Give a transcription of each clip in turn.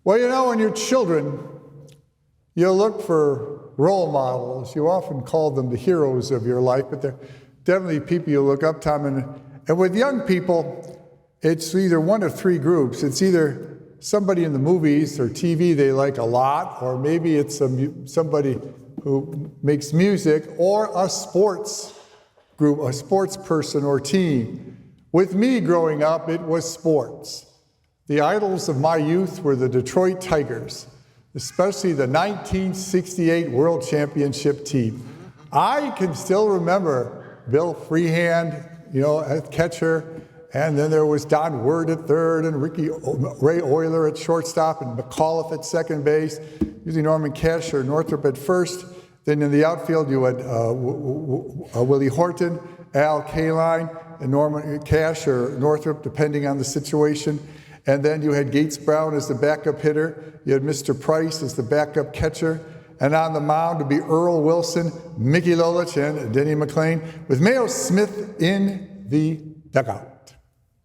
Well, you know, when you're children, you look for role models. You often call them the heroes of your life, but they're definitely people you look up to. And with young people, it's either one of three groups. It's either somebody in the movies or TV they like a lot, or maybe it's somebody who makes music, or a sports group, a sports person or team. With me growing up, it was sports. The idols of my youth were the Detroit Tigers, especially the 1968 World Championship team. I can still remember Bill Freehand, at catcher, and then there was Don Word at third, and Ray Oyler at shortstop, and McAuliffe at second base, using Norman Cash or Northrup at first. Then in the outfield, you had Willie Horton, Al Kaline, and Norman Cash or Northrup, depending on the situation. And then you had Gates Brown as the backup hitter. You had Mr. Price as the backup catcher. And on the mound would be Earl Wilson, Mickey Lolich, and Denny McLain, with Mayo Smith in the dugout.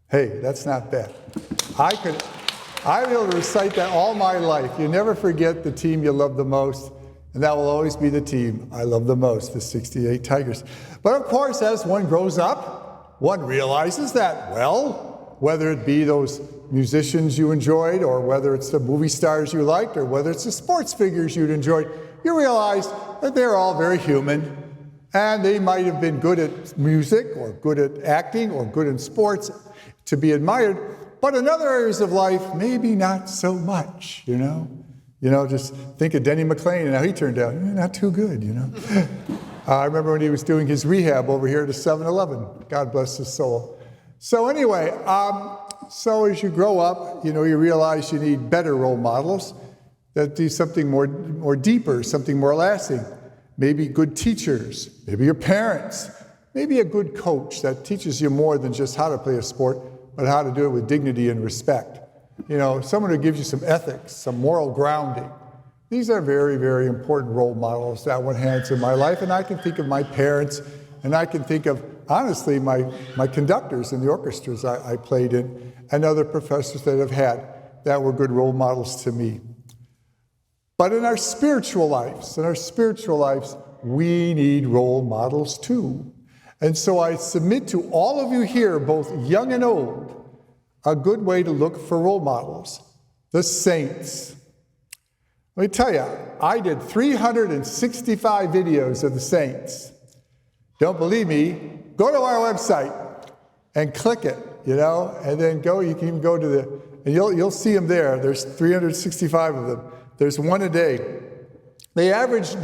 Hey, that's not bad. I'll be able to recite that all my life. You never forget the team you love the most, and that will always be the team I love the most, the 68 Tigers. But of course, as one grows up, one realizes that, well, whether it be those musicians you enjoyed, or whether it's the movie stars you liked, or whether it's the sports figures you'd enjoyed, you realize that they're all very human, and they might have been good at music, or good at acting, or good in sports to be admired, but in other areas of life, maybe not so much, just think of Denny McLain and how he turned out. Not too good, I remember when he was doing his rehab over here at a 7-Eleven. God bless his soul. So anyway, so as you grow up, you realize you need better role models that do something more deeper, something more lasting. Maybe good teachers, maybe your parents, maybe a good coach that teaches you more than just how to play a sport, but how to do it with dignity and respect. Someone who gives you some ethics, some moral grounding. These are very, very important role models that one has in my life, and I can think of my parents, and I can think of, honestly, my conductors in the orchestras I played in, and other professors that I've had that were good role models to me. But in our spiritual lives, we need role models too. And so I submit to all of you here, both young and old, a good way to look for role models, the saints. Let me tell you, I did 365 videos of the saints. Don't believe me? Go to our website and click it, and then you can even go to and you'll see them there. There's 365 of them. There's one a day. The average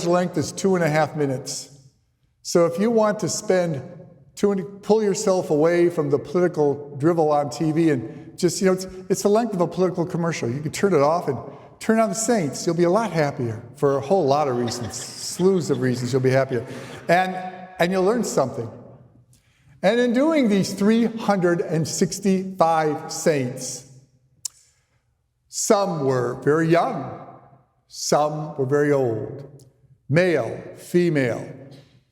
length is 2.5 minutes. So if you want to pull yourself away from the political drivel on TV and just, it's the length of a political commercial. You can turn it off and turn on the saints. You'll be a lot happier for a whole lot of reasons, slews of reasons you'll be happier. And you'll learn something. And in doing these 365 saints, some were very young, some were very old, male, female,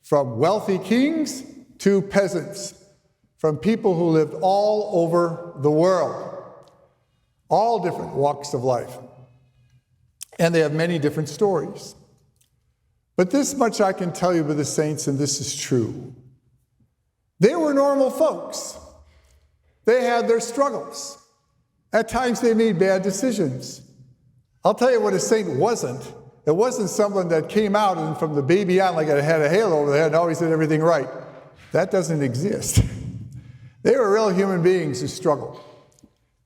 from wealthy kings to peasants, from people who lived all over the world, all different walks of life. And they have many different stories. But this much I can tell you with the saints, and this is true. They were normal folks. They had their struggles. At times they made bad decisions. I'll tell you what a saint wasn't. It wasn't someone that came out and from the baby on like it had a halo over their head and always did everything right. That doesn't exist. They were real human beings who struggled,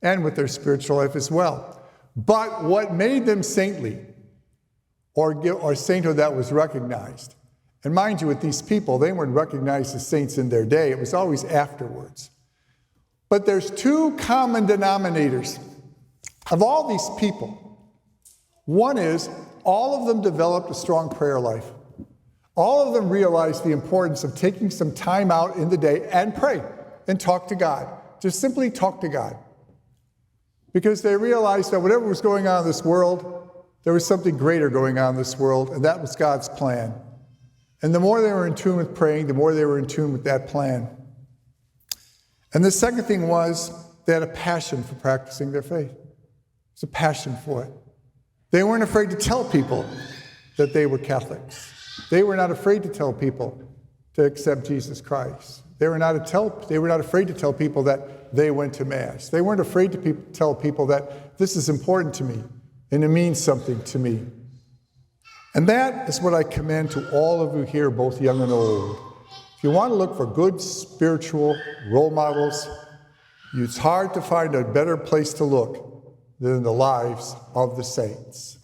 and with their spiritual life as well. But what made them saintly, or sainthood that was recognized, and mind you, with these people, they weren't recognized as saints in their day. It was always afterwards. But there's two common denominators of all these people. One is all of them developed a strong prayer life. All of them realized the importance of taking some time out in the day and pray and talk to God. Just simply talk to God. Because they realized that whatever was going on in this world, there was something greater going on in this world, and that was God's plan. And the more they were in tune with praying, the more they were in tune with that plan. And the second thing was they had a passion for practicing their faith. It's a passion for it. They weren't afraid to tell people that they were Catholics. They were not afraid to tell people to accept Jesus Christ. They were not afraid to tell people that they went to Mass. They weren't afraid to tell people that this is important to me and it means something to me. And that is what I commend to all of you here, both young and old. If you want to look for good spiritual role models, it's hard to find a better place to look than in the lives of the saints.